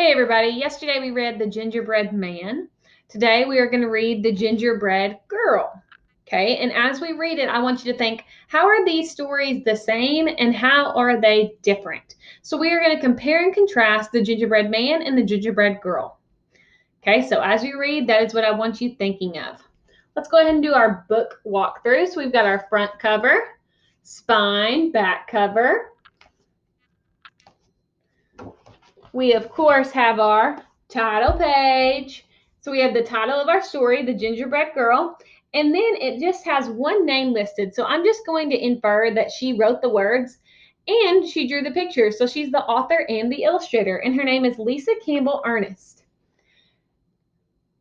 Hey everybody, yesterday we read The Gingerbread Man. Today we are going to read The Gingerbread Girl. Okay, and as we read it, I want you to think, how are these stories the same and how are they different? So we are going to compare and contrast The Gingerbread Man and The Gingerbread Girl. Okay, so as we read, that is what I want you thinking of. Let's go ahead and do our book walkthrough. So we've got our front cover, spine, back cover. We, of course, have our title page. So we have the title of our story, The Gingerbread Girl, and then it just has one name listed. So I'm just going to infer that she wrote the words and she drew the picture. So she's the author and the illustrator, and her name is Lisa Campbell Ernest.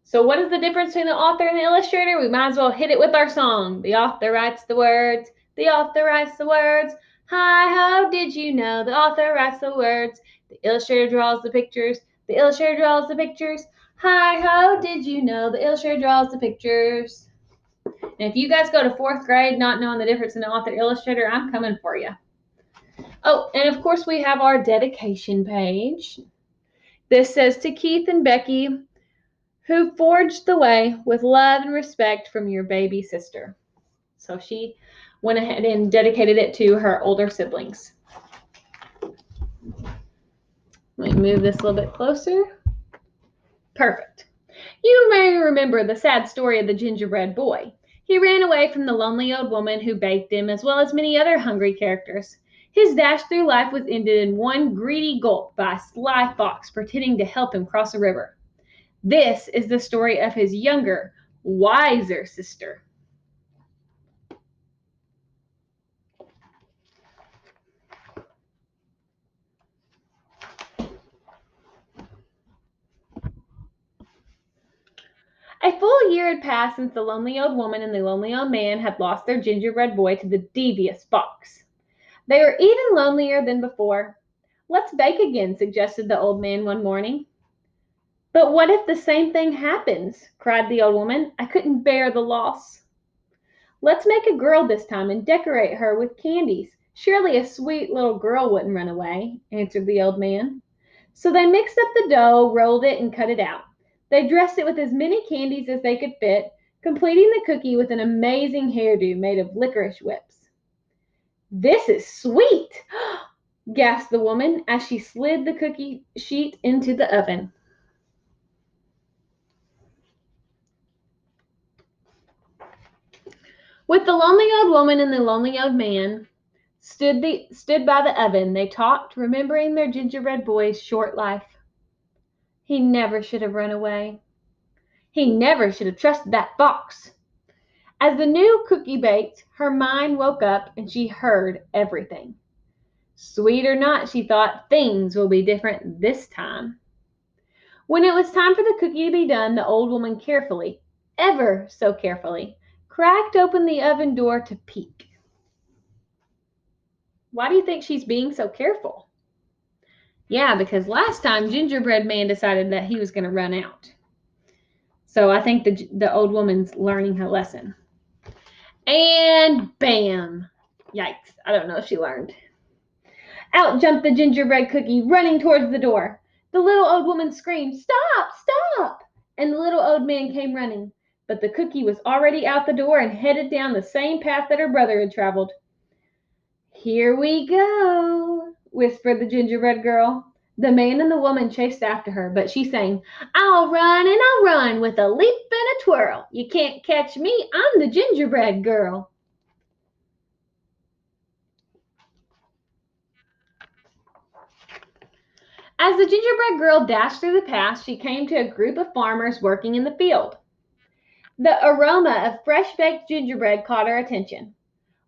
So what is the difference between the author and the illustrator? We might as well hit it with our song. The author writes the words. The author writes the words. Hi ho, did you know? The author writes the words. The illustrator draws the pictures. The illustrator draws the pictures. Hi ho, did you know? The illustrator draws the pictures. And if you guys go to 4th grade not knowing the difference in the author and illustrator, I'm coming for you. Oh, and of course we have our dedication page. This says, to Keith and Becky, who forged the way with love and respect from your baby sister. So she went ahead and dedicated it to her older siblings. Let me move this a little bit closer. Perfect. You may remember the sad story of the gingerbread boy. He ran away from the lonely old woman who baked him, as well as many other hungry characters. His dash through life was ended in one greedy gulp by a sly fox pretending to help him cross a river. This is the story of his younger, wiser sister. A full year had passed since the lonely old woman and the lonely old man had lost their gingerbread boy to the devious fox. They were even lonelier than before. Let's bake again, suggested the old man one morning. But what if the same thing happens? Cried the old woman. I couldn't bear the loss. Let's make a girl this time and decorate her with candies. Surely a sweet little girl wouldn't run away, answered the old man. So they mixed up the dough, rolled it, and cut it out. They dressed it with as many candies as they could fit, completing the cookie with an amazing hairdo made of licorice whips. This is sweet, gasped the woman as she slid the cookie sheet into the oven. With the lonely old woman and the lonely old man stood by the oven, they talked, remembering their gingerbread boy's short life. He never should have run away. He never should have trusted that fox. As the new cookie baked, her mind woke up and she heard everything. Sweet or not, she thought, things will be different this time. When it was time for the cookie to be done, the old woman carefully, ever so carefully, cracked open the oven door to peek. Why do you think she's being so careful? Yeah, because last time Gingerbread Man decided that he was going to run out. So I think the old woman's learning her lesson. And bam! Yikes, I don't know if she learned. Out jumped the gingerbread cookie, running towards the door. The little old woman screamed, Stop! Stop! And the little old man came running. But the cookie was already out the door and headed down the same path that her brother had traveled. Here we go, whispered the gingerbread girl. The man and the woman chased after her, but she sang, I'll run and I'll run with a leap and a twirl. You can't catch me, I'm the gingerbread girl. As the gingerbread girl dashed through the path, she came to a group of farmers working in the field. The aroma of fresh-baked gingerbread caught her attention.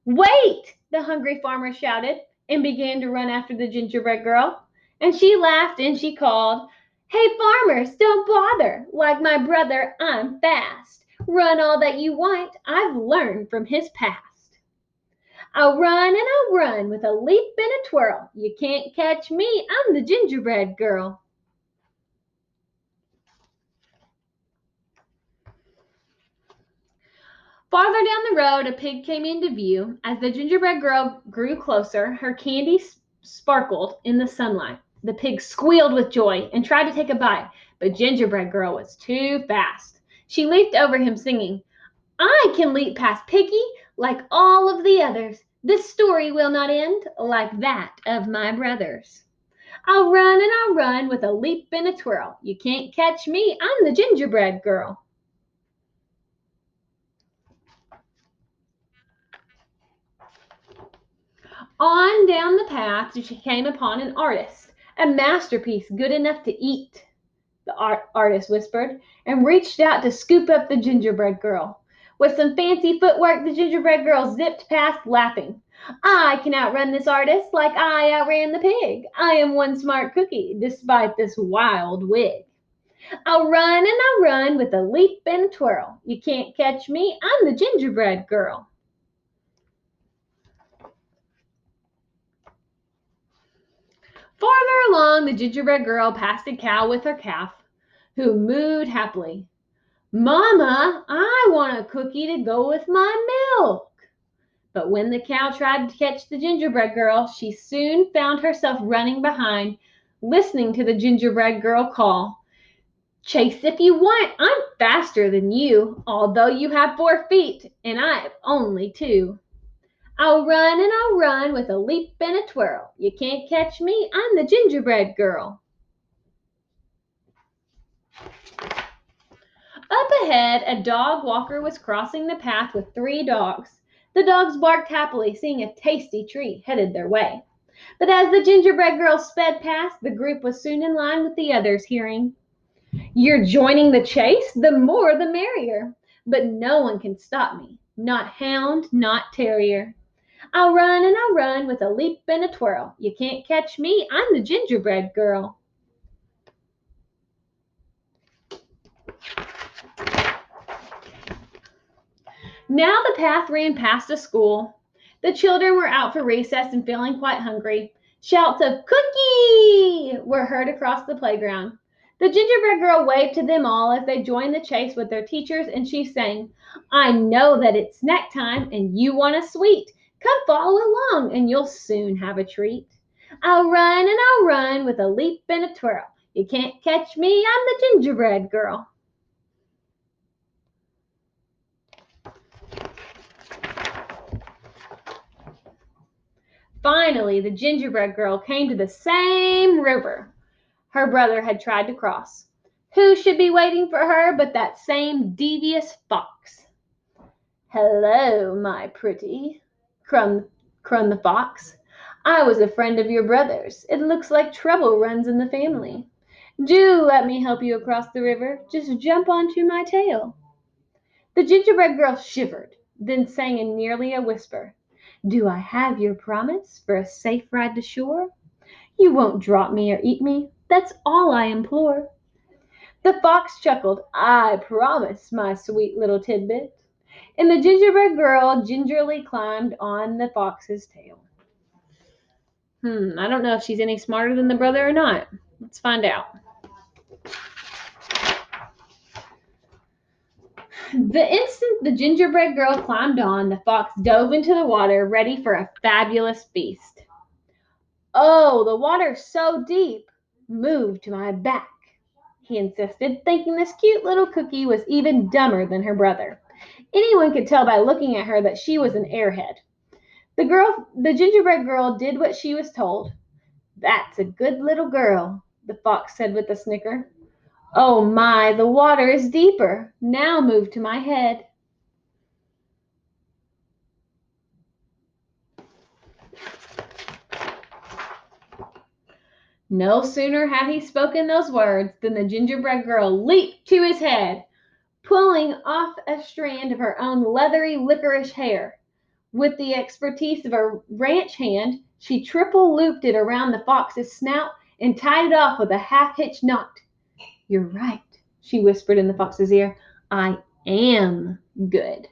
Wait! The hungry farmer shouted and began to run after the gingerbread girl. And she laughed and she called, Hey farmers, don't bother. Like my brother, I'm fast. Run all that you want. I've learned from his past. I'll run and I'll run with a leap and a twirl. You can't catch me. I'm the gingerbread girl. Farther down the road, a pig came into view. As the gingerbread girl grew closer, her candy sparkled in the sunlight. The pig squealed with joy and tried to take a bite, but Gingerbread Girl was too fast. She leaped over him, singing, I can leap past Piggy like all of the others. This story will not end like that of my brothers. I'll run and I'll run with a leap and a twirl. You can't catch me, I'm the Gingerbread Girl. On down the path she came upon an artist, a masterpiece good enough to eat, the artist whispered, and reached out to scoop up the Gingerbread Girl. With some fancy footwork, the Gingerbread Girl zipped past, laughing. I can outrun this artist like I outran the pig. I am one smart cookie, despite this wild wig. I'll run and I'll run with a leap and a twirl. You can't catch me, I'm the Gingerbread Girl. Farther along, the Gingerbread Girl passed a cow with her calf, who mooed happily. Mama, I want a cookie to go with my milk. But when the cow tried to catch the Gingerbread Girl, she soon found herself running behind, listening to the Gingerbread Girl call. Chase if you want, I'm faster than you, although you have 4 feet and I have only 2. I'll run and I'll run with a leap and a twirl. You can't catch me, I'm the Gingerbread Girl. Up ahead, a dog walker was crossing the path with 3 dogs. The dogs barked happily, seeing a tasty treat headed their way. But as the Gingerbread Girl sped past, the group was soon in line with the others, hearing, You're joining the chase? The more the merrier. But no one can stop me. Not hound, not terrier. I'll run and I'll run with a leap and a twirl. You can't catch me, I'm the Gingerbread Girl. Now the path ran past a school. The children were out for recess and feeling quite hungry. Shouts of "Cookie!" were heard across the playground. The Gingerbread Girl waved to them all as they joined the chase with their teachers, and she sang, I know that it's snack time and you want a sweet. Come follow along and you'll soon have a treat. I'll run and I'll run with a leap and a twirl. You can't catch me, I'm the Gingerbread Girl. Finally, the Gingerbread Girl came to the same river her brother had tried to cross. Who should be waiting for her but that same devious fox? Hello, my pretty, crumb the fox. I was a friend of your brother's. It looks like trouble runs in the family. Do let me help you across the river. Just jump onto my tail. The Gingerbread Girl shivered, then sang in nearly a whisper, Do I have your promise for a safe ride to shore? You won't drop me or eat me, that's all I implore. The fox chuckled, I promise, my sweet little tidbit. And the Gingerbread Girl gingerly climbed on the fox's tail. I don't know if she's any smarter than the brother or not. Let's find out. The instant the Gingerbread Girl climbed on, the fox dove into the water, ready for a fabulous feast. Oh, the water's so deep. Move to my back, he insisted, thinking this cute little cookie was even dumber than her brother. Anyone could tell by looking at her that she was an airhead. The Gingerbread Girl did what she was told. That's a good little girl, the fox said with a snicker. Oh my, the water is deeper. Now move to my head. No sooner had he spoken those words than the Gingerbread Girl leaped to his head, pulling off a strand of her own leathery licorice hair. With the expertise of a ranch hand, she triple looped it around the fox's snout and tied it off with a half-hitch knot. You're right, she whispered in the fox's ear. I am good.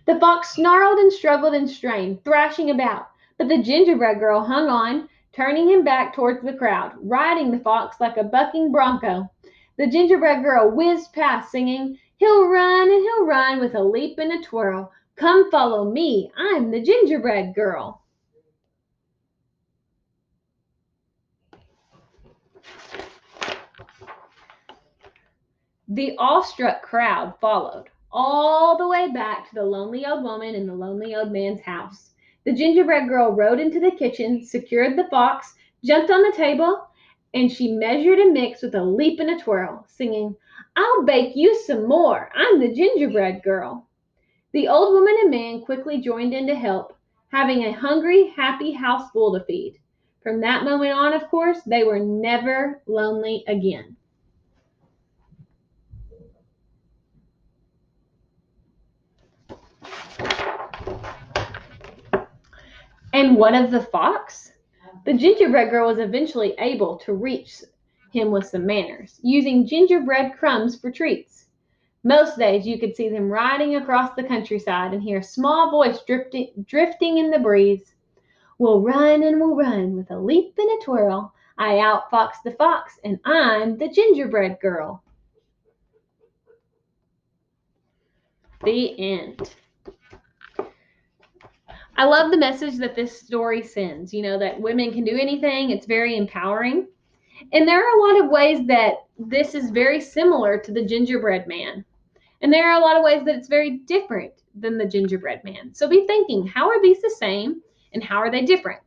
The fox snarled and struggled and strained, thrashing about, but the Gingerbread Girl hung on, turning him back towards the crowd, riding the fox like a bucking bronco. The Gingerbread Girl whizzed past, singing, He'll run and he'll run with a leap and a twirl. Come follow me, I'm the Gingerbread Girl. The awestruck crowd followed, all the way back to the lonely old woman and the lonely old man's house. The gingerbread girl rode into the kitchen, secured the fox, jumped on the table, and she measured and mixed with a leap and a twirl, singing, "I'll bake you some more. I'm the gingerbread girl." The old woman and man quickly joined in to help, having a hungry, happy house full to feed. From that moment on, of course, they were never lonely again. And what of the fox? The gingerbread girl was eventually able to reach him with some manners, using gingerbread crumbs for treats. Most days you could see them riding across the countryside and hear a small voice drifting in the breeze. "We'll run and we'll run with a leap and a twirl. I outfox the fox and I'm the gingerbread girl." The end. I love the message that this story sends, that women can do anything. It's very empowering. And there are a lot of ways that this is very similar to the gingerbread man. And there are a lot of ways that it's very different than the gingerbread man. So be thinking, how are these the same and how are they different?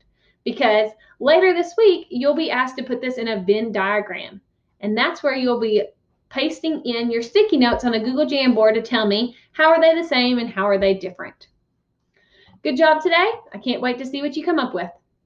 Because later this week, you'll be asked to put this in a Venn diagram. And that's where you'll be pasting in your sticky notes on a Google Jamboard to tell me how are they the same and how are they different. Good job today. I can't wait to see what you come up with.